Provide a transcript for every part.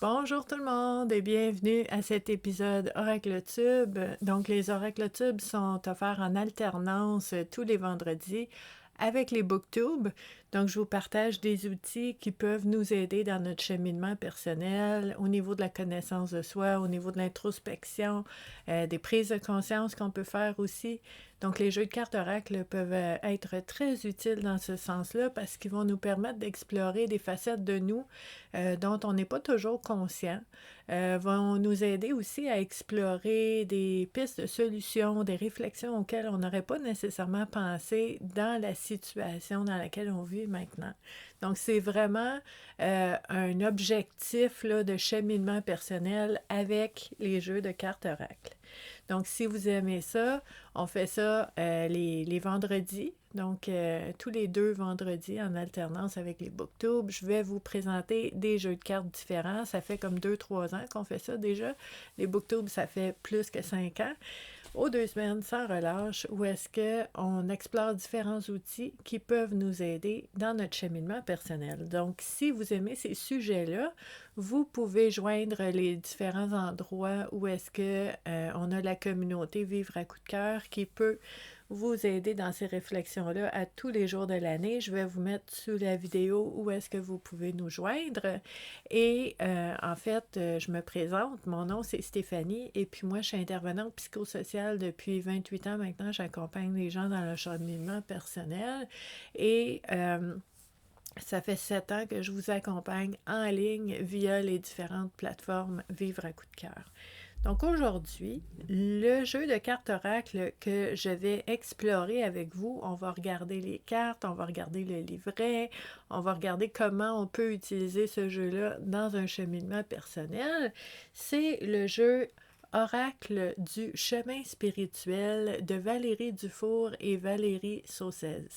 Bonjour tout le monde et bienvenue à cet épisode Oracle Tube. Donc les Oracle Tubes sont offerts en alternance tous les vendredis avec les BookTubes. Donc je vous partage des outils qui peuvent nous aider dans notre cheminement personnel au niveau de la connaissance de soi, au niveau de l'introspection, des prises de conscience qu'on peut faire aussi. Donc les jeux de cartes Oracle peuvent être très utiles dans ce sens-là parce qu'ils vont nous permettre d'explorer des facettes de nous dont on n'est pas toujours conscient, vont nous aider aussi à explorer des pistes de solutions, des réflexions auxquelles on n'aurait pas nécessairement pensé dans la situation dans laquelle on vit maintenant. Donc, c'est vraiment un objectif là, de cheminement personnel avec les jeux de cartes Oracle. Donc, si vous aimez ça, on fait ça les vendredis. Donc, tous les 2 vendredis en alternance avec les BookTubes, je vais vous présenter des jeux de cartes différents. Ça fait comme 2-3 ans qu'on fait ça déjà. Les BookTubes, ça fait plus que 5 ans. Aux 2 semaines, sans relâche, où est-ce qu'on explore différents outils qui peuvent nous aider dans notre cheminement personnel. Donc, si vous aimez ces sujets-là, vous pouvez joindre les différents endroits où est-ce on a la communauté Vivre à coup de cœur qui peut vous aider dans ces réflexions-là à tous les jours de l'année. Je vais vous mettre sous la vidéo où est-ce que vous pouvez nous joindre. Et en fait, je me présente. Mon nom, c'est Stéphanie. Et puis moi, je suis intervenante psychosociale depuis 28 ans maintenant. J'accompagne les gens dans leur cheminement personnel. Et ça fait 7 ans que je vous accompagne en ligne via les différentes plateformes Vivre à coup de cœur. Donc aujourd'hui, le jeu de cartes Oracle que je vais explorer avec vous, on va regarder les cartes, on va regarder le livret, on va regarder comment on peut utiliser ce jeu-là dans un cheminement personnel. C'est le jeu Oracle du chemin spirituel de Valérie Dufour et Valérie Saucez.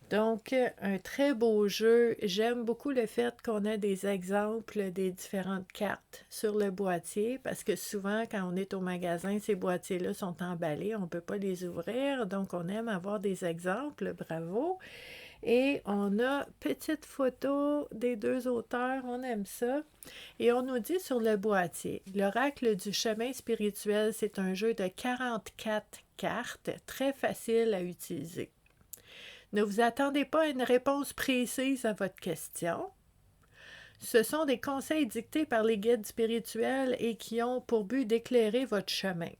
Donc, un très beau jeu. J'aime beaucoup le fait qu'on a des exemples des différentes cartes sur le boîtier parce que souvent, quand on est au magasin, ces boîtiers-là sont emballés, on ne peut pas les ouvrir. Donc, on aime avoir des exemples. Bravo! Et on a petite photo des 2 auteurs, on aime ça. Et on nous dit sur le boîtier, l'oracle du chemin spirituel, c'est un jeu de 44 cartes, très facile à utiliser. Ne vous attendez pas à une réponse précise à votre question. Ce sont des conseils dictés par les guides spirituels et qui ont pour but d'éclairer votre chemin.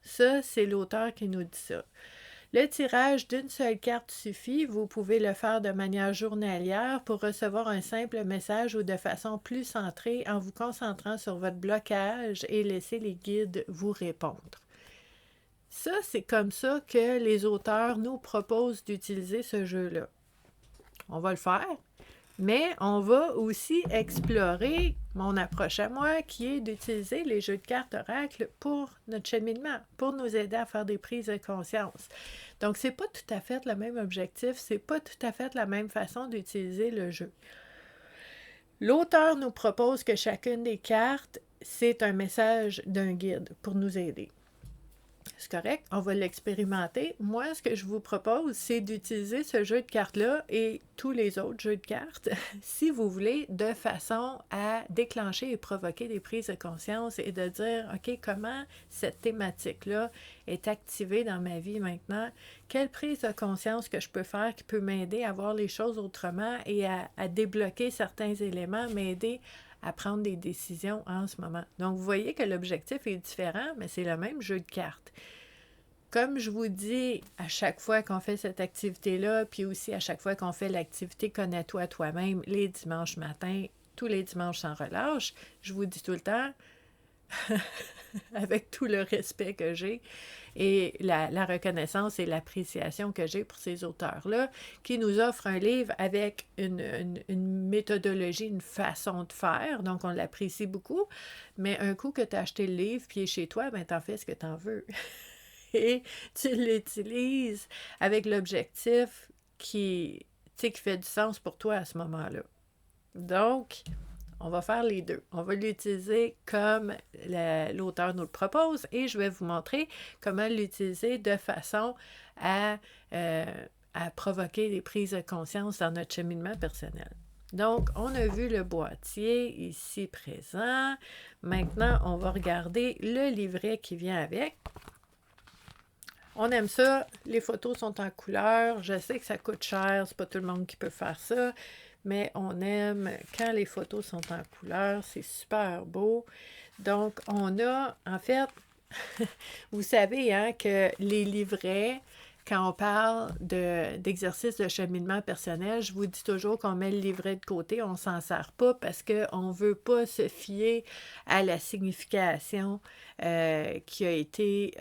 Ça, c'est l'auteur qui nous dit ça. Le tirage d'une seule carte suffit. Vous pouvez le faire de manière journalière pour recevoir un simple message ou de façon plus centrée en vous concentrant sur votre blocage et laisser les guides vous répondre. Ça, c'est comme ça que les auteurs nous proposent d'utiliser ce jeu-là. On va le faire, mais on va aussi explorer mon approche à moi, qui est d'utiliser les jeux de cartes Oracle pour notre cheminement, pour nous aider à faire des prises de conscience. Donc, c'est pas tout à fait le même objectif, c'est pas tout à fait la même façon d'utiliser le jeu. L'auteur nous propose que chacune des cartes, c'est un message d'un guide pour nous aider. C'est correct, on va l'expérimenter. Moi, ce que je vous propose, c'est d'utiliser ce jeu de cartes-là et tous les autres jeux de cartes, si vous voulez, de façon à déclencher et provoquer des prises de conscience et de dire, OK, comment cette thématique-là est activée dans ma vie maintenant? Quelle prise de conscience que je peux faire qui peut m'aider à voir les choses autrement et à débloquer certains éléments, m'aider à prendre des décisions en ce moment. Donc, vous voyez que l'objectif est différent, mais c'est le même jeu de cartes. Comme je vous dis à chaque fois qu'on fait cette activité-là, puis aussi à chaque fois qu'on fait l'activité Connais-toi toi-même les dimanches matins, tous les dimanches sans relâche, je vous dis tout le temps, avec tout le respect que j'ai et la reconnaissance et l'appréciation que j'ai pour ces auteurs-là, qui nous offrent un livre avec une méthodologie, une façon de faire, donc on l'apprécie beaucoup, mais un coup que tu as acheté le livre, puis il est chez toi, ben t'en fais ce que t'en veux. Et tu l'utilises avec l'objectif qui fait du sens pour toi à ce moment-là. Donc, on va faire les deux. On va l'utiliser comme l'auteur nous le propose et je vais vous montrer comment l'utiliser de façon à provoquer des prises de conscience dans notre cheminement personnel. Donc, on a vu le boîtier ici présent. Maintenant, on va regarder le livret qui vient avec. On aime ça, les photos sont en couleur. Je sais que ça coûte cher, c'est pas tout le monde qui peut faire ça, mais on aime quand les photos sont en couleur, c'est super beau. Donc, on a, en fait, vous savez hein, que les livrets, quand on parle d'exercice de cheminement personnel, je vous dis toujours qu'on met le livret de côté, on ne s'en sert pas parce qu'on ne veut pas se fier à la signification qui a été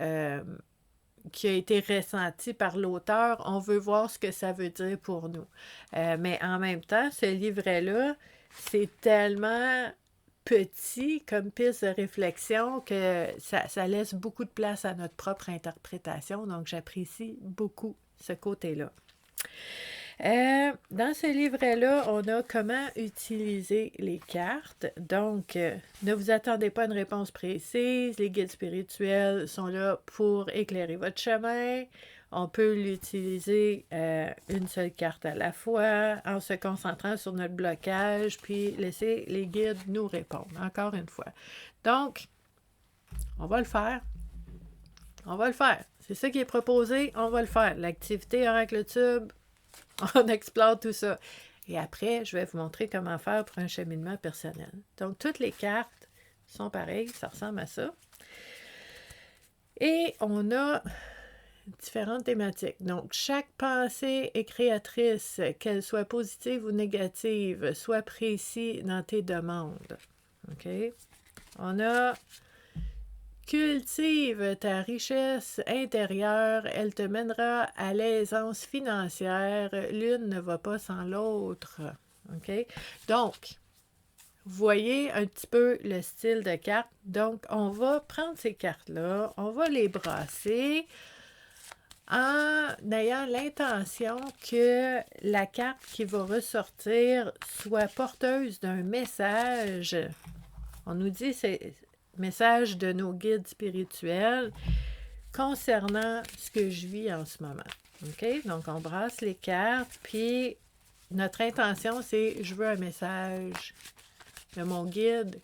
ressenti par l'auteur. On veut voir ce que ça veut dire pour nous. Mais en même temps, ce livret-là, c'est tellement petit comme piste de réflexion que ça laisse beaucoup de place à notre propre interprétation. Donc, j'apprécie beaucoup ce côté-là. Dans ce livret-là, on a comment utiliser les cartes. Donc, ne vous attendez pas à une réponse précise. Les guides spirituels sont là pour éclairer votre chemin. On peut l'utiliser une seule carte à la fois en se concentrant sur notre blocage, puis laisser les guides nous répondre, encore une fois. Donc, on va le faire. On va le faire. C'est ça qui est proposé, on va le faire. L'activité Oracle Tube, on explore tout ça. Et après, je vais vous montrer comment faire pour un cheminement personnel. Donc, toutes les cartes sont pareilles, ça ressemble à ça. Et on a différentes thématiques. Donc, chaque pensée est créatrice, qu'elle soit positive ou négative, sois précis dans tes demandes. OK? On a cultive ta richesse intérieure, elle te mènera à l'aisance financière. L'une ne va pas sans l'autre. OK? Donc, vous voyez un petit peu le style de carte. Donc, on va prendre ces cartes-là, on va les brasser en ayant l'intention que la carte qui va ressortir soit porteuse d'un message. On nous dit c'est message de nos guides spirituels concernant ce que je vis en ce moment. OK? Donc, on brasse les cartes, puis notre intention, c'est je veux un message de mon guide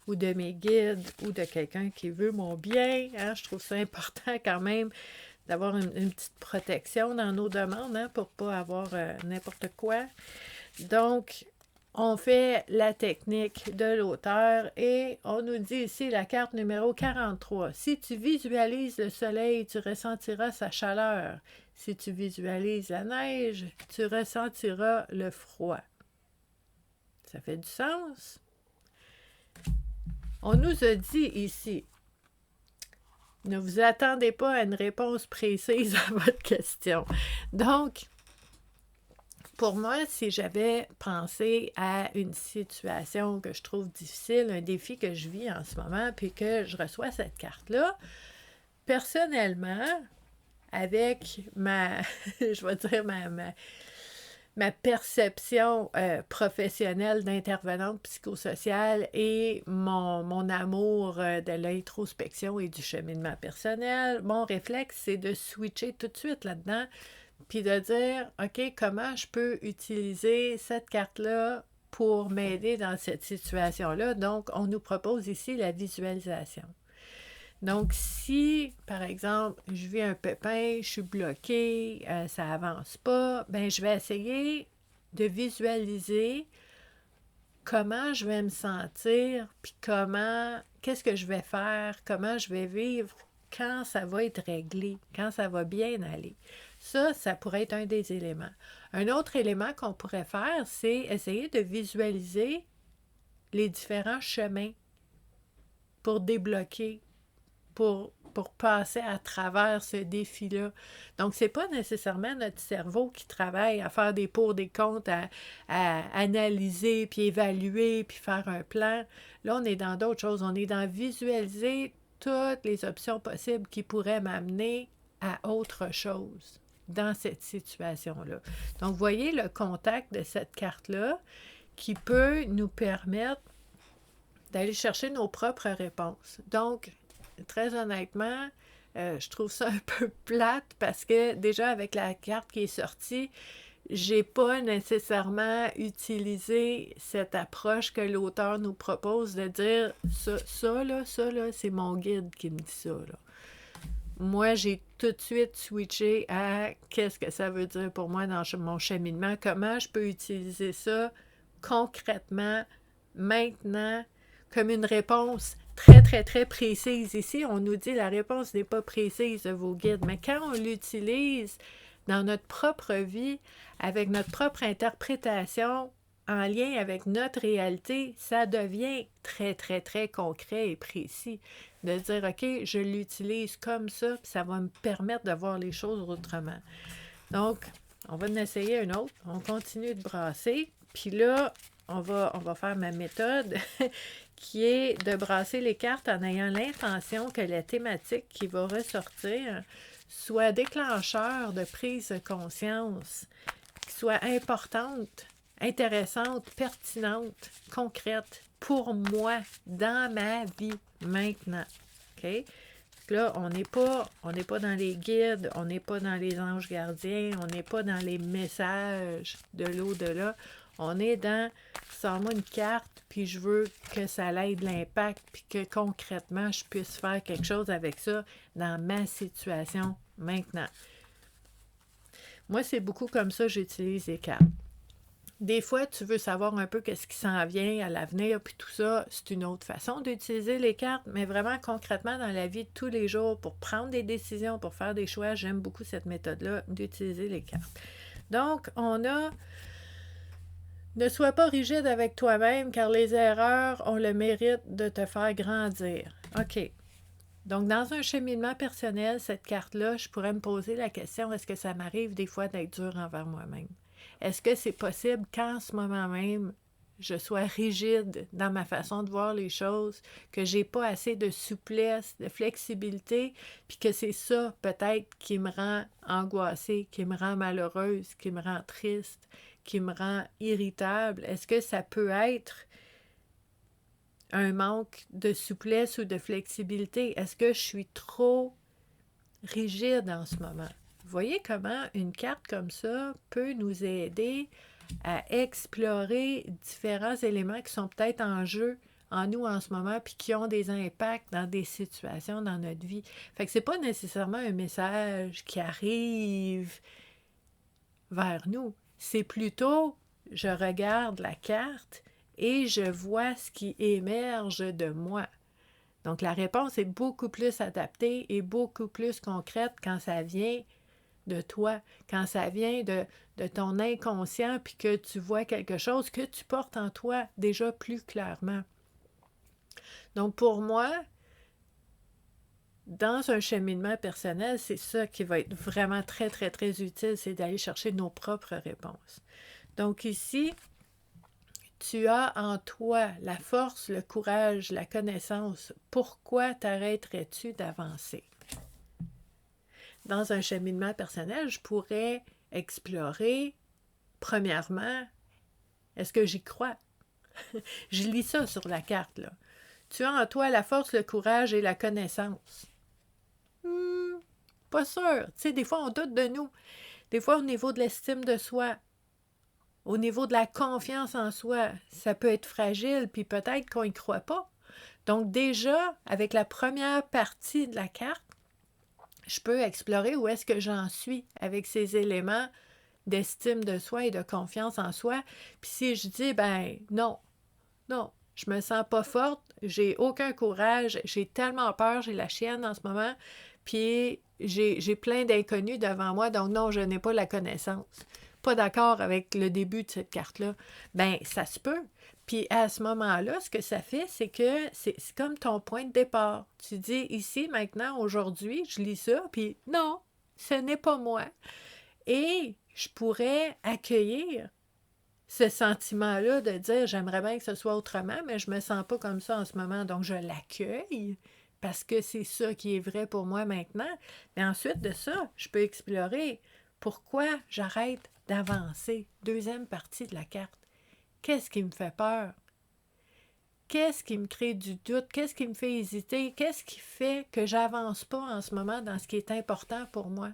ou de mes guides ou de quelqu'un qui veut mon bien. Hein? Je trouve ça important quand même d'avoir une petite protection dans nos demandes hein, pour ne pas avoir n'importe quoi. Donc, on fait la technique de l'auteur et on nous dit ici la carte numéro 43. Si tu visualises le soleil, tu ressentiras sa chaleur. Si tu visualises la neige, tu ressentiras le froid. Ça fait du sens? On nous a dit ici, ne vous attendez pas à une réponse précise à votre question. Donc, pour moi, si j'avais pensé à une situation que je trouve difficile, un défi que je vis en ce moment, puis que je reçois cette carte-là, personnellement, avec je vais dire ma perception professionnelle d'intervenante psychosociale et mon amour de l'introspection et du cheminement personnel, mon réflexe, c'est de switcher tout de suite là-dedans, puis de dire, OK, comment je peux utiliser cette carte-là pour m'aider dans cette situation-là? Donc, on nous propose ici la visualisation. Donc, si, par exemple, je vis un pépin, je suis bloquée, ça avance pas, ben je vais essayer de visualiser comment je vais me sentir, puis qu'est-ce que je vais faire, comment je vais vivre quand ça va être réglé, quand ça va bien aller. Ça pourrait être un des éléments. Un autre élément qu'on pourrait faire, c'est essayer de visualiser les différents chemins pour débloquer, pour passer à travers ce défi-là. Donc, ce n'est pas nécessairement notre cerveau qui travaille à faire des pour, des contre, à analyser, puis évaluer, puis faire un plan. Là, on est dans d'autres choses. On est dans visualiser toutes les options possibles qui pourraient m'amener à autre chose dans cette situation-là. Donc, vous voyez le contact de cette carte-là qui peut nous permettre d'aller chercher nos propres réponses. Donc, très honnêtement, je trouve ça un peu plate parce que déjà avec la carte qui est sortie, j'ai pas nécessairement utilisé cette approche que l'auteur nous propose de dire ça là, c'est mon guide qui me dit ça, là. Moi, j'ai tout de suite switché à qu'est-ce que ça veut dire pour moi dans mon cheminement, comment je peux utiliser ça concrètement, maintenant, comme une réponse très, très, très précise. Ici, on nous dit la réponse n'est pas précise de vos guides, mais quand on l'utilise dans notre propre vie, avec notre propre interprétation, en lien avec notre réalité, ça devient très, très, très concret et précis. De dire, OK, je l'utilise comme ça, puis ça va me permettre de voir les choses autrement. Donc, on va en essayer un autre. On continue de brasser. Puis là, on va faire ma méthode qui est de brasser les cartes en ayant l'intention que la thématique qui va ressortir soit déclencheur de prise de conscience, soit importante, intéressante, pertinente, concrète pour moi, dans ma vie, maintenant. OK? Là, on n'est pas dans les guides, on n'est pas dans les anges gardiens, on n'est pas dans les messages de l'au-delà. On est dans, sors-moi une carte, puis je veux que ça ait de l'impact, puis que concrètement, je puisse faire quelque chose avec ça dans ma situation maintenant. Moi, c'est beaucoup comme ça que j'utilise les cartes. Des fois, tu veux savoir un peu qu'est-ce qui s'en vient à l'avenir, puis tout ça, c'est une autre façon d'utiliser les cartes, mais vraiment concrètement dans la vie de tous les jours, pour prendre des décisions, pour faire des choix, j'aime beaucoup cette méthode-là d'utiliser les cartes. Donc, on a ne sois pas rigide avec toi-même, car les erreurs ont le mérite de te faire grandir. OK. Donc, dans un cheminement personnel, cette carte-là, je pourrais me poser la question, est-ce que ça m'arrive des fois d'être dur envers moi-même? Est-ce que c'est possible qu'en ce moment même, je sois rigide dans ma façon de voir les choses, que j'ai pas assez de souplesse, de flexibilité, puis que c'est ça peut-être qui me rend angoissée, qui me rend malheureuse, qui me rend triste, qui me rend irritable? Est-ce que ça peut être un manque de souplesse ou de flexibilité? Est-ce que je suis trop rigide en ce moment? Vous voyez comment une carte comme ça peut nous aider à explorer différents éléments qui sont peut-être en jeu en nous en ce moment, puis qui ont des impacts dans des situations dans notre vie. Fait que c'est pas nécessairement un message qui arrive vers nous. C'est plutôt, je regarde la carte et je vois ce qui émerge de moi. Donc, la réponse est beaucoup plus adaptée et beaucoup plus concrète quand ça vient de toi, quand ça vient de ton inconscient, puis que tu vois quelque chose que tu portes en toi déjà plus clairement. Donc, pour moi, dans un cheminement personnel, c'est ça qui va être vraiment très, très, très utile, c'est d'aller chercher nos propres réponses. Donc ici, tu as en toi la force, le courage, la connaissance. Pourquoi t'arrêterais-tu d'avancer? Dans un cheminement personnel, je pourrais explorer, premièrement, est-ce que j'y crois? Je lis ça sur la carte, là. Tu as en toi la force, le courage et la connaissance. Pas sûr. Tu sais, des fois, on doute de nous. Des fois, au niveau de l'estime de soi, au niveau de la confiance en soi, ça peut être fragile, puis peut-être qu'on n'y croit pas. Donc déjà, avec la première partie de la carte, je peux explorer où est-ce que j'en suis avec ces éléments d'estime de soi et de confiance en soi. Puis si je dis, ben non, je me sens pas forte, j'ai aucun courage, j'ai tellement peur, j'ai la chienne en ce moment, puis j'ai plein d'inconnus devant moi, donc non, je n'ai pas la connaissance. Pas d'accord avec le début de cette carte-là. Ben, ça se peut. Puis à ce moment-là, ce que ça fait, c'est que c'est comme ton point de départ. Tu dis ici, maintenant, aujourd'hui, je lis ça, puis non, ce n'est pas moi. Et je pourrais accueillir ce sentiment-là de dire j'aimerais bien que ce soit autrement, mais je me sens pas comme ça en ce moment, donc je l'accueille parce que c'est ça qui est vrai pour moi maintenant. Mais ensuite de ça, je peux explorer pourquoi j'arrête d'avancer. Deuxième partie de la carte. Qu'est-ce qui me fait peur? Qu'est-ce qui me crée du doute? Qu'est-ce qui me fait hésiter? Qu'est-ce qui fait que j'avance pas en ce moment dans ce qui est important pour moi?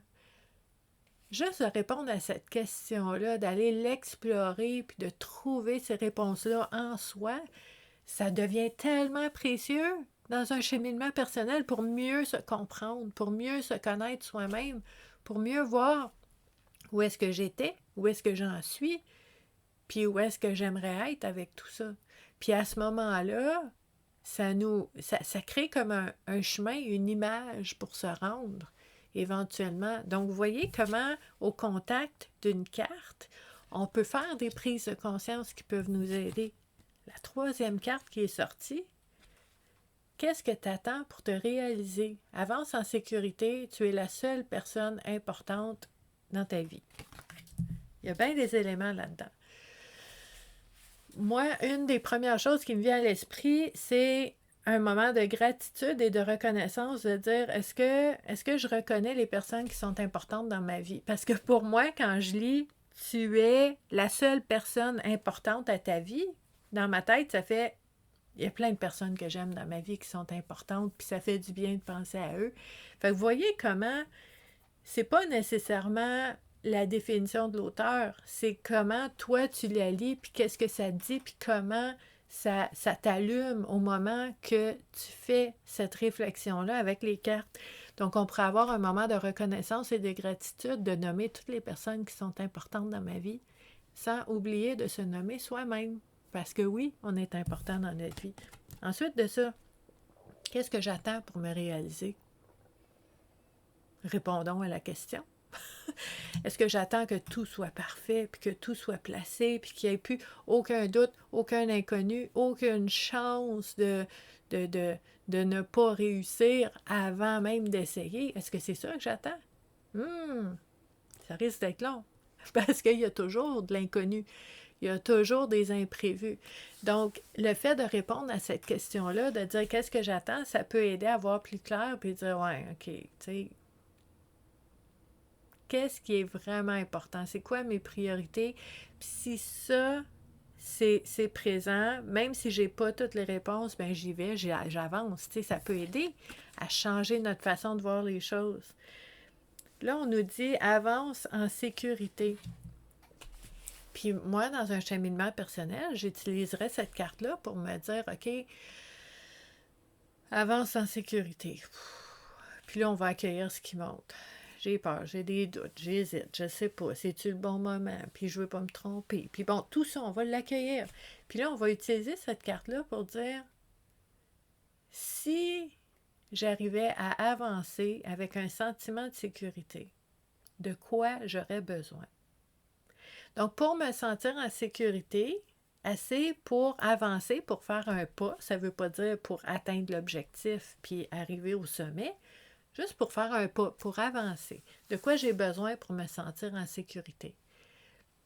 juste de répondre à cette question-là, d'aller l'explorer, puis de trouver ces réponses-là en soi, ça devient tellement précieux dans un cheminement personnel pour mieux se comprendre, pour mieux se connaître soi-même, pour mieux voir où est-ce que j'étais, où est-ce que j'en suis, puis où est-ce que j'aimerais être avec tout ça. Puis à ce moment-là, ça crée comme un chemin, une image pour se rendre éventuellement. Donc, vous voyez comment, au contact d'une carte, on peut faire des prises de conscience qui peuvent nous aider. La troisième carte qui est sortie, qu'est-ce que tu attends pour te réaliser? Avance en sécurité, tu es la seule personne importante dans ta vie. Il y a bien des éléments là-dedans. Moi, une des premières choses qui me vient à l'esprit, c'est un moment de gratitude et de reconnaissance, de dire est-ce que je reconnais les personnes qui sont importantes dans ma vie? Parce que pour moi, quand je lis tu es la seule personne importante à ta vie, dans ma tête, ça fait il y a plein de personnes que j'aime dans ma vie qui sont importantes, puis ça fait du bien de penser à eux. Fait que vous voyez comment c'est pas nécessairement la définition de l'auteur, c'est comment toi tu la lis, puis qu'est-ce que ça dit, puis comment ça t'allume au moment que tu fais cette réflexion-là avec les cartes. Donc, on pourrait avoir un moment de reconnaissance et de gratitude, de nommer toutes les personnes qui sont importantes dans ma vie, sans oublier de se nommer soi-même. Parce que oui, on est important dans notre vie. Ensuite de ça, qu'est-ce que j'attends pour me réaliser? Répondons à la question. Est-ce que j'attends que tout soit parfait, puis que tout soit placé, puis qu'il n'y ait plus aucun doute, aucun inconnu, aucune chance de ne pas réussir avant même d'essayer? Est-ce que c'est ça que j'attends? Ça risque d'être long, parce qu'il y a toujours de l'inconnu. Il y a toujours des imprévus. Donc, le fait de répondre à cette question-là, de dire qu'est-ce que j'attends, ça peut aider à voir plus clair, puis dire, ouais, OK, tu sais, qu'est-ce qui est vraiment important? C'est quoi mes priorités? Puis si ça, c'est présent, même si j'ai pas toutes les réponses, ben j'y vais, j'avance. Tu sais, ça peut aider à changer notre façon de voir les choses. Là, on nous dit avance en sécurité. Puis moi, dans un cheminement personnel, j'utiliserais cette carte-là pour me dire, OK, avance en sécurité. Puis là, on va accueillir ce qui monte. J'ai peur, j'ai des doutes, j'hésite, je sais pas, c'est-tu le bon moment, puis je veux pas me tromper. Puis bon, tout ça, on va l'accueillir. Puis là, on va utiliser cette carte-là pour dire, si j'arrivais à avancer avec un sentiment de sécurité, de quoi j'aurais besoin? Donc, pour me sentir en sécurité, assez pour avancer, pour faire un pas, ça ne veut pas dire pour atteindre l'objectif puis arriver au sommet, juste pour faire un pas, pour avancer. De quoi j'ai besoin pour me sentir en sécurité?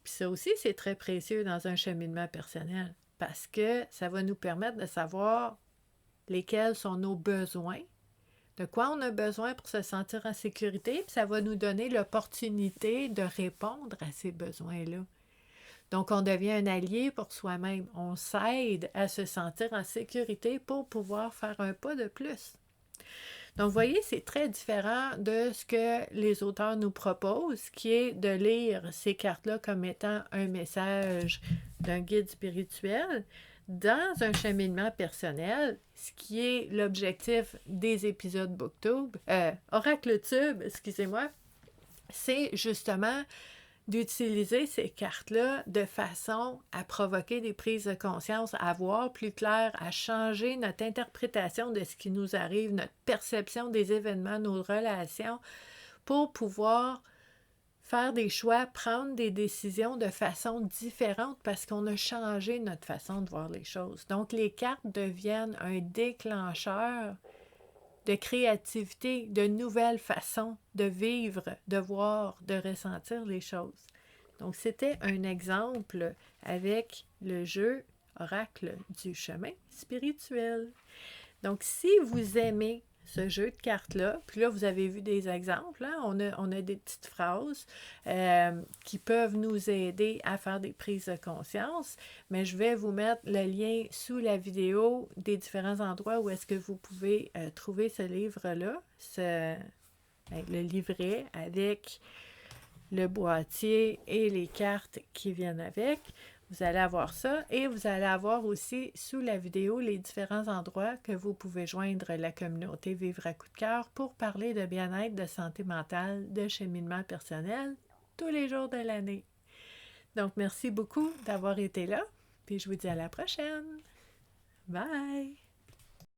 Puis ça aussi, c'est très précieux dans un cheminement personnel parce que ça va nous permettre de savoir lesquels sont nos besoins, de quoi on a besoin pour se sentir en sécurité, puis ça va nous donner l'opportunité de répondre à ces besoins-là. Donc, on devient un allié pour soi-même. On s'aide à se sentir en sécurité pour pouvoir faire un pas de plus. Donc, vous voyez, c'est très différent de ce que les auteurs nous proposent, qui est de lire ces cartes-là comme étant un message d'un guide spirituel dans un cheminement personnel, ce qui est l'objectif des épisodes BookTube, Oracle Tube, excusez-moi, c'est justement d'utiliser ces cartes-là de façon à provoquer des prises de conscience, à voir plus clair, à changer notre interprétation de ce qui nous arrive, notre perception des événements, nos relations, pour pouvoir faire des choix, prendre des décisions de façon différente parce qu'on a changé notre façon de voir les choses. Donc, les cartes deviennent un déclencheur de créativité, de nouvelles façons de vivre, de voir, de ressentir les choses. Donc, c'était un exemple avec le jeu Oracle du chemin spirituel. Donc, si vous aimez ce jeu de cartes-là, puis là, vous avez vu des exemples, hein? On a des petites phrases qui peuvent nous aider à faire des prises de conscience, mais je vais vous mettre le lien sous la vidéo des différents endroits où est-ce que vous pouvez trouver ce livre-là, le livret avec le boîtier et les cartes qui viennent avec. Vous allez avoir ça et vous allez avoir aussi sous la vidéo les différents endroits que vous pouvez joindre la communauté Vivre à coup de cœur pour parler de bien-être, de santé mentale, de cheminement personnel tous les jours de l'année. Donc, merci beaucoup d'avoir été là, puis je vous dis à la prochaine. Bye!